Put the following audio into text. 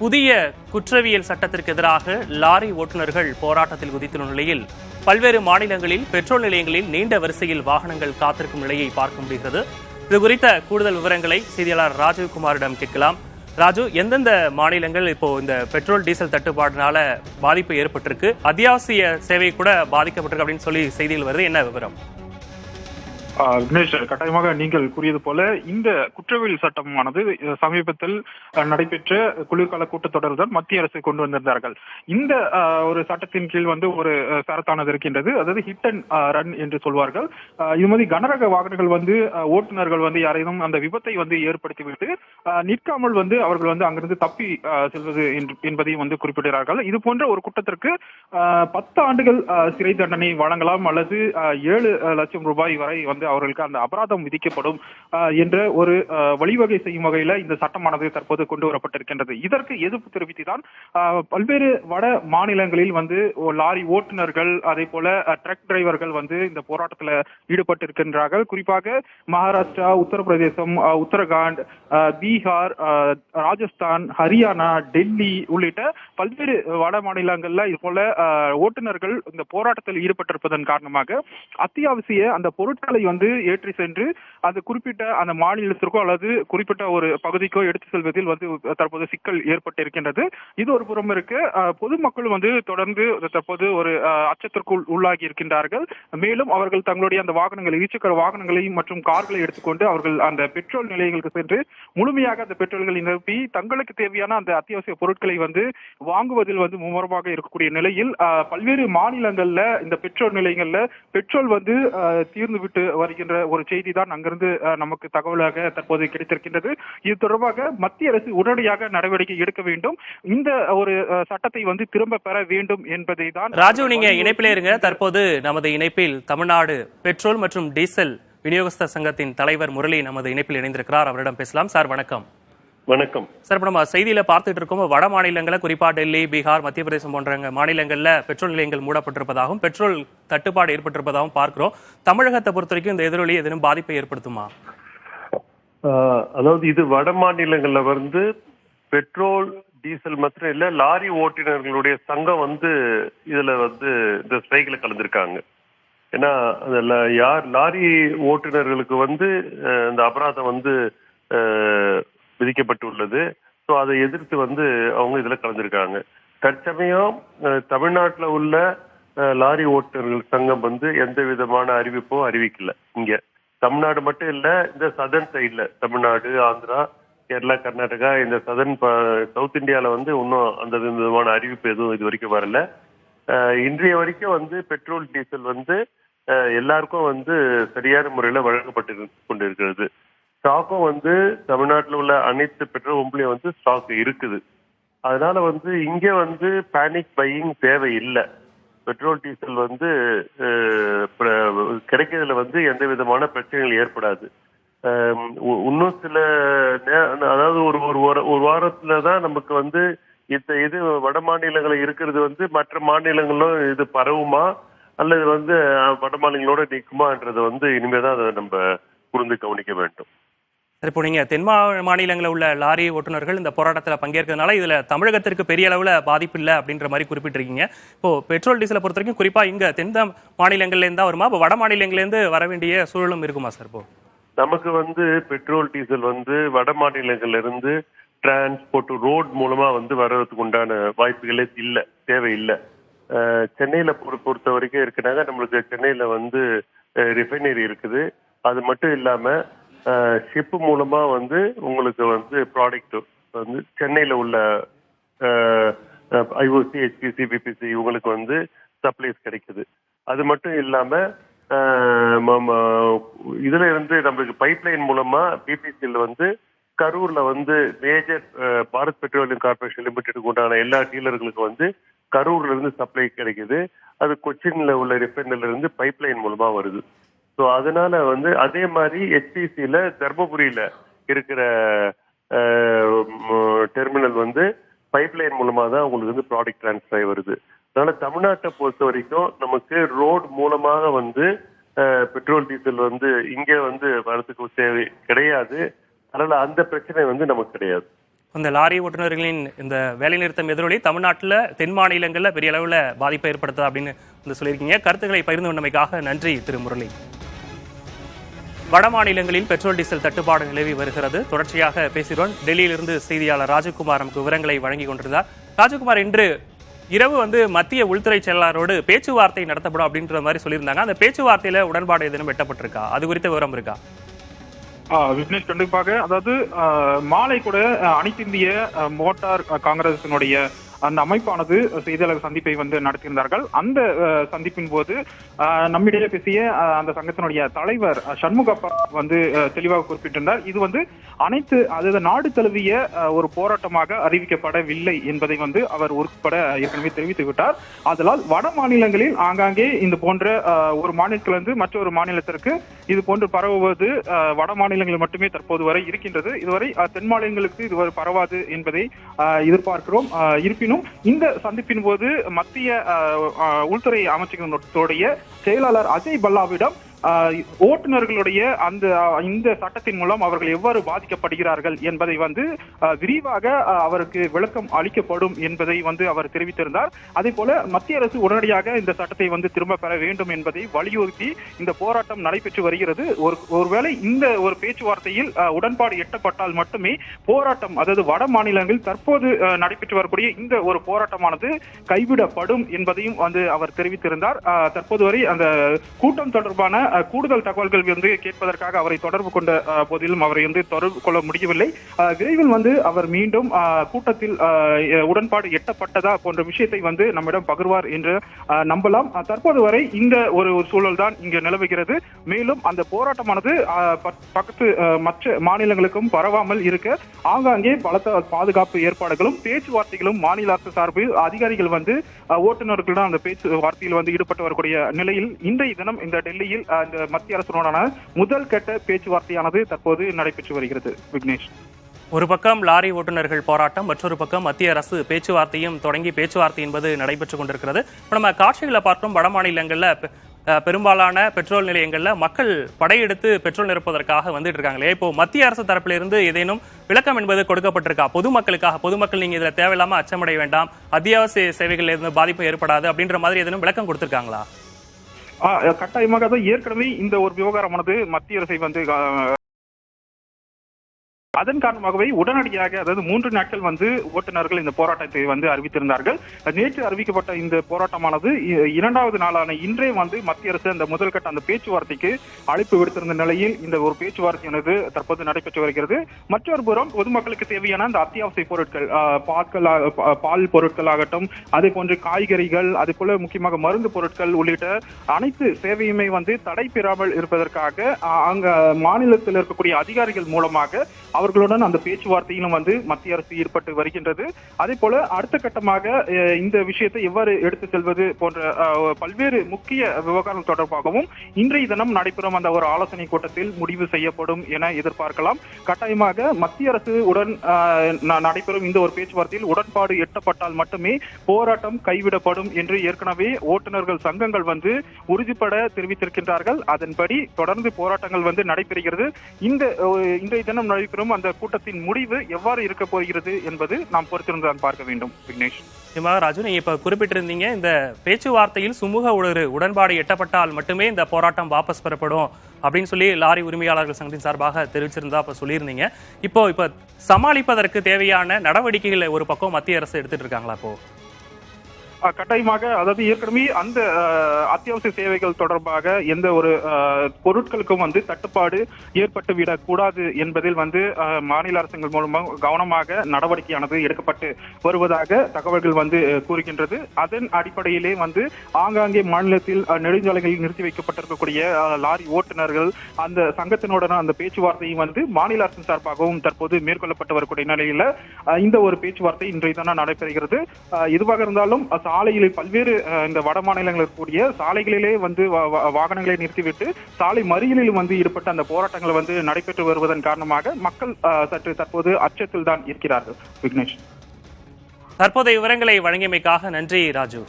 புதிய குற்றவியல் சட்டத்திற்கு எதிராக லாரி ஓட்டுநர்கள் போராட்டத்தில் குதித்துள்ள நிலையில் பல்வேறு மாநிலங்களில் பெட்ரோல் நிலையங்களில் நீண்ட வரிசையில் வாகனங்கள் காத்திருக்கும் நிலையை பார்க்க முடிகிறது. இது குறித்த கூடுதல் விவரங்களை செய்தியாளர் ராஜீவ்குமாரிடம் கேட்கலாம். ராஜு, எந்தெந்த மாநிலங்கள் இப்போ இந்த பெட்ரோல் டீசல் தட்டுப்பாடுனால பாதிப்பு ஏற்பட்டிருக்கு, அத்தியாவசிய சேவை கூட பாதிக்கப்பட்டிருக்கு அப்படின்னு சொல்லி செய்திகள் வருது, என்ன விவரம்? விக்னேஷ், கட்டாயமாக நீங்கள் கூறியது போல இந்த குற்றவியல் சட்டமானது சமீபத்தில் நடைபெற்ற குளிர்கால கூட்டத்தொடர் தான் மத்திய அரசு கொண்டு வந்திருந்தார்கள். இந்த ஒரு சட்டத்தின் கீழ் ஒரு சரத்தானது இருக்கின்றது. அதாவது ஹிட் அண்ட் ரன் என்று சொல்வார்கள். இது மாதிரி கனரக வாகனங்கள் ஓட்டுநர்கள் யாரையும் அந்த விபத்தை ஏற்படுத்திவிட்டு நிற்காமல் அவர்கள் அங்கிருந்து தப்பி செல்வது என்பதையும் குறிப்பிடுகிறார்கள். இது போன்ற ஒரு குற்றத்திற்கு 10 ஆண்டுகள் சிறை தண்டனை வழங்கலாம் அல்லது 7 லட்சம் ரூபாய் வரை அவர்களுக்கு அந்த அபராதம் விதிக்கப்படும் என்ற ஒரு வழிவகை செய்யும் வகையில இந்த சட்டமானது தற்போது கொண்டு வரப்பட்டிருக்கின்றது. இதற்கு எதிர்ப்பு தெரிவித்துதான் பல்வேறு வட மாநிலங்களில் லாரி ஓட்டுநர்கள் அதே போல ட்ரக் டிரைவர்கள் இந்த போராட்டத்தில் ஈடுபட்டிருக்கின்றார்கள். குறிப்பாக மகாராஷ்டிரா, உத்தரப்பிரதேசம், உத்தரகாண்ட், பீகார், ராஜஸ்தான், ஹரியானா, டெல்லி உள்ளிட்ட பல்வேறு வட மாநிலங்கள்ல இது போல ஓட்டுநர்கள் இந்த போராட்டத்தில் ஈடுபட்டிருப்பதன் காரணமாக அத்தியாவசிய அந்த பொருட்களை ஏற்றி சென்று அது குறிப்பிட்ட அந்த மாநிலத்திற்கோ அல்லது குறிப்பிட்ட ஒரு பகுதிக்கோ எடுத்து செல்வதில் தற்போது சிக்கல் ஏற்பட்டிருக்கின்றது. இது ஒரு புறம் இருக்கு. பொதுமக்கள் தொடர்ந்து தற்போது ஒரு அச்சத்திற்குள் உள்ளாகி இருக்கின்றார்கள். மேலும் அவர்கள் தங்களுடைய அந்த வாகனங்களை, இருசக்கர வாகனங்களை மற்றும் கார்களை எடுத்துக்கொண்டு அவர்கள் அந்த பெட்ரோல் நிலையங்களுக்கு சென்று முழுமையாக அந்த பெட்ரோல்களை நிரப்பி தங்களுக்கு தேவையான அந்த அத்தியாவசிய பொருட்களை வாங்குவதில் மும்முரமாக இருக்கக்கூடிய நிலையில் பல்வேறு மாநிலங்கள்ல இந்த பெட்ரோல் நிலையங்கள்ல பெட்ரோல் தீர்ந்து விட்டு வருகின்ற ஒரு செய்தி தான் அங்கிருந்து நமக்கு தகவலாக தற்போது கிடைத்திருக்கின்றது. இது தொடர்பாக மத்திய அரசு உடனடியாக நடவடிக்கை எடுக்க வேண்டும், இந்த ஒரு சட்டத்தை திரும்ப பெற வேண்டும் என்பதை தான். ராஜு, நீங்க இணைப்பிலே இருங்க. தற்போது நமது இணைப்பில் தமிழ்நாடு பெட்ரோல் மற்றும் டீசல் விநியோகஸ்தர் சங்கத்தின் தலைவர் முரளி நமது இணைப்பில் இணைந்திருக்கிறார். அவரிடம் பேசலாம். சார் வணக்கம். வணக்கம் சார். இப்போ நம்ம செய்தியில பார்த்துட்டு இருக்கோம், வட மாநிலங்கள குறிப்பா டெல்லி, பீகார், மத்திய பிரதேசம் போன்ற மாநிலங்கள்ல பெட்ரோல் நிலையங்கள் மூடப்பட்டிருப்பதாகவும் பெட்ரோல் தட்டுப்பாடு ஏற்பட்டிருப்பதாகவும் பார்க்கிறோம். தமிழகத்தை பொறுத்த வரைக்கும் இந்த எதிரொலி எதுவும் பாதிப்பை ஏற்படுத்துமா? அதாவது இது வட மாநிலங்கள்ல பெட்ரோல் டீசல் மாத்திரம் இல்ல, லாரி ஓட்டுநர்களுடைய சங்கம் இதுல இந்த ஸ்ட்ரைக்ல கலந்துருக்காங்க. ஏன்னா யார் லாரி ஓட்டுநர்களுக்கு இந்த அபராதம் விதிக்கப்பட்டுள்ளது. ஸோ அதை எதிர்த்து அவங்க இதுல கலந்துருக்காங்க. தற்சமயம் தமிழ்நாட்டில் உள்ள லாரி ஓட்டுநர்கள் சங்கம் எந்த விதமான அறிவிப்போ அறிவிக்கல. இங்க தமிழ்நாடு மட்டும் இல்ல, இந்த சதர்ன் சைட்ல தமிழ்நாடு, ஆந்திரா, கேரளா, கர்நாடகா, இந்த சதர்ன் சவுத் இந்தியால இன்னும் அந்த விதமான அறிவிப்பு எதுவும் இது வரைக்கும் வரல. இன்றைய வரைக்கும் பெட்ரோல் டீசல் எல்லாருக்கும் சரியான முறையில வழங்கப்பட்டு கொண்டிருக்கிறது. ஸ்டாக்கும் தமிழ்நாட்டில் உள்ள அனைத்து பெட்ரோல் பம்ப்லயும் ஸ்டாக் இருக்குது. அதனால இங்க பேனிக் பையிங் தேவையில்லை. பெட்ரோல் டீசல் கிடைக்கிறதுல எந்த விதமான பிரச்சனைகள் ஏற்படாது. இன்னும் சில அதாவது ஒரு வாரத்துலதான் நமக்கு இது வட மாநிலங்களில் இருக்கிறது மற்ற மாநிலங்களும் இது பரவுமா அல்லது வட மாநிலங்களோட நிற்குமான்றது இனிமேதான் அதை நம்ம புரிந்து கவனிக்க வேண்டும். இப்போ நீங்க தென் மாநிலங்களில் உள்ள லாரி ஓட்டுநர்கள் இந்த போராட்டத்தில் பங்கேற்கிறதுனால இதுல தமிழகத்திற்கு பெரிய அளவுல பாதிப்பு இல்லை அப்படின்ற மாதிரி குறிப்பிட்டிருக்கீங்க. இப்போ பெட்ரோல் டீசலை பொறுத்த வரைக்கும் குறிப்பா இங்க தென் மாநிலங்கள்ல இருந்தா வருமா, இப்போ வட மாநிலங்கள்ல இருந்து வர வேண்டிய சூழலும் இருக்குமா சார்? இப்போ நமக்கு பெட்ரோல் டீசல் வட மாநிலங்கள்ல இருந்து டிரான்ஸ்போர்ட் ரோட் மூலமா வர்றதுக்கு உண்டான வாய்ப்புகளே இல்லை, தேவையில்லை. சென்னையில பொறுத்த வரைக்கும் இருக்கிறாங்க. நம்மளுக்கு சென்னையில ரிஃபைனரி இருக்குது. அது மட்டும் இல்லாம ஷிப் மூலமா உங்களுக்கு ப்ராடக்ட் சென்னையில உள்ள ஐஓசி, HPC, பிபிசி இவங்களுக்கு சப்ளைஸ் கிடைக்குது. அது மட்டும் இல்லாம இதுல நம்மளுக்கு பைப்லைன் மூலமா பிபிசியில் கரூர்ல மேஜர் பாரத் பெட்ரோலியம் கார்பரேஷன் லிமிடெடுக்கு உண்டான எல்லா டீலர்களுக்கு கரூர்ல இருந்து சப்ளை கிடைக்குது. அது கொச்சின்ல உள்ள ரிஃபைனரில இருந்து பைப்லைன் மூலமா வருது. ஸோ அதனால அதே மாதிரி HPCல தர்மபுரியில இருக்கிற டெர்மினல் பைப்லைன் மூலமா தான் உங்களுக்கு ப்ராடக்ட் டிரான்ஸ்ஃபர் ஆகி வருது. அதனால தமிழ்நாட்டை பொறுத்த வரைக்கும் நமக்கு ரோட் மூலமாக பெட்ரோல் டீசல் இங்க வரதுக்கு தேவை கிடையாது. அதனால அந்த பிரச்சனை நமக்கு கிடையாது. இந்த லாரி ஓட்டுநர்களின் இந்த வேலைநிறுத்தம் எதிரொலி தமிழ்நாட்டில் தென் மாநிலங்களில் பெரிய அளவில் பாதிப்பை ஏற்படுத்துது அப்படின்னு வந்து சொல்லியிருக்கீங்க. கருத்துக்களை பகிர்ந்து கொண்டமைக்காக நன்றி திரு முரளி. வட மாநிலங்களில் பெட்ரோல் டீசல் தட்டுப்பாடு நிலவி வருகிறது. தொடர்ச்சியாக பேசுகிறோம். டெல்லியிலிருந்து செய்தியாளர் ராஜகுமார் நமக்கு விவரங்களை வழங்கி கொண்டிருந்தார். ராஜகுமார், இன்று இரவு மத்திய உள்துறை செயலாளரோடு பேச்சுவார்த்தை நடத்தப்படும் அப்படின்ற மாதிரி சொல்லியிருந்தாங்க. அந்த பேச்சுவார்த்தையில உடன்பாடு எதுவும் எட்டப்பட்டிருக்கா? அது குறித்த விவரம் இருக்கா? விக்னேஷ், கண்டிப்பாக. அதாவது மாலை கூட அனைத்து இந்திய மோட்டார் காங்கிரசினுடைய அந்த அமைப்பானது செய்தியாளர் சந்திப்பை நடத்தியிருந்தார்கள். அந்த சந்திப்பின் போது நம்மிடையே பேசிய அந்த சங்கத்தினுடைய தலைவர் சண்முகப்பா தெளிவாக குறிப்பிட்டிருந்தார். இது அனைத்து அதாவது நாடு தழுவிய ஒரு போராட்டமாக அறிவிக்கப்படவில்லை என்பதை அவர் உட்பட ஏற்கனவே தெரிவித்து விட்டார். அதனால் வட மாநிலங்களில் ஆங்காங்கே இந்த போன்ற ஒரு மாநிலத்திலிருந்து மற்றொரு மாநிலத்திற்கு இது போன்று பரவுவது வட மாநிலங்களில் மட்டுமே தற்போது வரை இருக்கின்றது. இதுவரை தென் மாநிலங்களுக்கு இதுவரை பரவாது என்பதை எதிர்பார்க்கிறோம். இருப்பினும் இந்த சந்திப்பின் போது மத்திய உள்துறை அமைச்சகத்துடைய செயலாளர் அஜய் பல்லாவிடம் ஓட்டுநர்களுடைய இந்த சட்டத்தின் மூலம் அவர்கள் எவ்வாறு பாதிக்கப்படுகிறார்கள் என்பதை விரிவாக அவருக்கு விளக்கம் அளிக்கப்படும் என்பதை அவர் தெரிவித்திருந்தார். அதே போல மத்திய அரசு உடனடியாக இந்த சட்டத்தை திரும்ப பெற வேண்டும் என்பதை வலியுறுத்தி இந்த போராட்டம் நடைபெற்று வருகிறது. ஒருவேளை இந்த ஒரு பேச்சுவார்த்தையில் உடன்பாடு எட்டப்பட்டால் மட்டுமே போராட்டம், அதாவது வட மாநிலங்களில் தற்போது நடைபெற்று வரக்கூடிய இந்த ஒரு போராட்டமானது கைவிடப்படும் என்பதையும் அவர் தெரிவித்திருந்தார். தற்போது வரை அந்த கூட்டம் தொடர்பான கூடுதல் தகவல்கள் கேட்பதற்காக அவரை தொடர்பு கொண்ட போதிலும் அவரை தொடர்பு கொள்ள முடியவில்லை. விரைவில் அவர் மீண்டும் கூட்டத்தில் உடன்பாடு எட்டப்பட்டதா போன்ற விஷயத்தை நம்மிடம் பகிர்வார் என்று நம்பலாம். தற்போது வரை இந்த ஒரு சூழல் தான் இங்கு நிலவுகிறது. மேலும் அந்த போராட்டமானது பக்கத்து மற்ற மாநிலங்களுக்கும் பரவாமல் இருக்க ஆங்காங்கே பலத்த பாதுகாப்பு ஏற்பாடுகளும் பேச்சுவார்த்தைகளும் மாநில அரசு சார்பில் அதிகாரிகள் ஓட்டுநர்களுடன் அந்த பேச்சுவார்த்தையில் ஈடுபட்டு வரக்கூடிய நிலையில் இன்றைய தினம் இந்த டெல்லியில் இந்த மத்திய அரசுடனான முதல் கட்ட பேச்சுவார்த்தையானது தற்போது நடைபெற்று வருகிறது. விக்னேஷ், ஒரு பக்கம் லாரி ஓட்டுநர்கள் போராட்டம், மற்றொரு பக்கம் மத்திய அரசு பேச்சுவார்த்தையும் தொடங்கி பேச்சுவார்த்தை என்பது நடைபெற்றுக் கொண்டிருக்கிறது. நம்ம காட்சிகளை பார்க்கும் வட மாநிலங்கள்ல பெரும்பாலான பெட்ரோல் நிலையங்கள்ல மக்கள் படையெடுத்து பெட்ரோல் நிரப்புவதற்காக வந்துட்டு இருக்காங்களே, இப்போ மத்திய அரசு தரப்பிலிருந்து ஏதேனும் விளக்கம் என்பது கொடுக்கப்பட்டிருக்கா? பொதுமக்களுக்காக, பொதுமக்கள் நீங்க இதுல தேவையில்லாம அச்சமடைய வேண்டாம், அத்தியாவசிய சேவைகள் எதுவும் பாதிப்பு ஏற்படாது அப்படின்ற மாதிரி ஏதேனும் விளக்கம் கொடுத்திருக்காங்களா? கட்டாயமாக ஏற்கனவே இந்த ஒரு விவகாரமானது மத்திய அரசை அதன் காரணமாகவே உடனடியாக, அதாவது 3 நாட்கள் ஓட்டுநர்கள் இந்த போராட்டத்தை அறிவித்திருந்தார்கள். நேற்று அறிவிக்கப்பட்ட இந்த போராட்டமானது 2வது நாளான இன்றே மத்திய அரசு அந்த முதல் கட்ட அந்த பேச்சுவார்த்தைக்கு அழைப்பு விடுத்திருந்த நிலையில் இந்த ஒரு பேச்சுவார்த்தையானது தற்போது நடைபெற்று வருகிறது. மற்றொரு புறம் பொதுமக்களுக்கு தேவையான அந்த அத்தியாவசிய பொருட்கள், பால் பொருட்கள் ஆகட்டும், அதே போன்று காய்கறிகள், அதே போல முக்கியமாக மருந்து பொருட்கள் உள்ளிட்ட அனைத்து சேவையுமே தடை பெறாமல் இருப்பதற்காக அங்க மாநிலத்தில் இருக்கக்கூடிய அதிகாரிகள் மூலமாக அவர்களுடன் அந்த பேச்சுவார்த்தையிலும் மத்திய அரசு ஈடுபட்டு வருகின்றது. அதே போல அடுத்த கட்டமாக இந்த விஷயத்தை எவ்வாறு எடுத்து செல்வது போன்ற பல்வேறு முக்கிய விவகாரம் தொடர்பாகவும் இன்றைய தினம் நடைபெறும் அந்த ஒரு ஆலோசனை கூட்டத்தில் முடிவு செய்யப்படும் என எதிர்பார்க்கலாம். கட்டாயமாக மத்திய அரசு உடன் நடைபெறும் இந்த ஒரு பேச்சுவார்த்தையில் உடன்பாடு எட்டப்பட்டால் மட்டுமே போராட்டம் கைவிடப்படும் என்று ஏற்கனவே ஓட்டுநர்கள் சங்கங்கள் உறுதிப்பட தெரிவித்திருக்கின்றார்கள். அதன்படி தொடர்ந்து போராட்டங்கள் நடைபெறுகிறது. இன்றைய தினம் நடைபெறும் அந்த கூட்டத்தின் முடிவு எவ்வாறு இருக்க போகிறது என்பது நாம் பொறுத்திருந்து பார்க்க வேண்டும். விக்னேஷ், ராஜு, நீங்க இப்ப குறிப்பிட்டிருந்தீங்க இந்த பேச்சுவார்த்தையில் சுமூக ஒரு உடன்பாடு எட்டப்பட்டால் மட்டுமே இந்த போராட்டம் வாபஸ் பெறப்படும் அப்படின்னு சொல்லி லாரி உரிமையாளர்கள் சங்கத்தின் சார்பாக தெரிவிச்சிருந்தா அப்ப சொல்லியிருந்தீங்க. இப்ப சமாளிப்பதற்கு தேவையான நடவடிக்கைகளை ஒரு பக்கம் மத்திய அரசு எடுத்துட்டு இருக்காங்களா? இப்போ கட்டாயமாக, அதாவது ஏற்கனவே அந்த அத்தியாவசிய சேவைகள் தொடர்பாக எந்த ஒரு பொருட்களுக்கும் தட்டுப்பாடு ஏற்பட்டு விடக்கூடாது என்பதில் மாநில அரசுகள் மூலமாக கவனமாக நடவடிக்கையானது எடுக்கப்பட்டு வருவதாக தகவல்கள் கூறுகின்றது. அதன் அடிப்படையிலே ஆங்காங்கே மாநிலத்தில் நெடுஞ்சாலைகளில் நிறுத்தி வைக்கப்பட்டிருக்கக்கூடிய லாரி ஓட்டுநர்கள் அந்த சங்கத்தினுடன் அந்த பேச்சுவார்த்தையை மாநில அரசின் சார்பாகவும் தற்போது மேற்கொள்ளப்பட்டு வரக்கூடிய நிலையில இந்த ஒரு பேச்சுவார்த்தை இன்றைய தினம் நடைபெறுகிறது. எதுவாக இருந்தாலும் சாலைகளில் பல்வேறு இந்த வட மாநிலங்களில் கூடிய சாலைகளிலே வாகனங்களை நிறுத்திவிட்டு சாலை மறியலில் ஈடுபட்ட அந்த போராட்டங்கள் நடைபெற்று வருவதன் காரணமாக மக்கள் சற்று தற்போது அச்சத்தில் தான் இருக்கிறார்கள். விக்னேஷ், தற்போதைய விவரங்களை வழங்கியமைக்காக நன்றி ராஜு.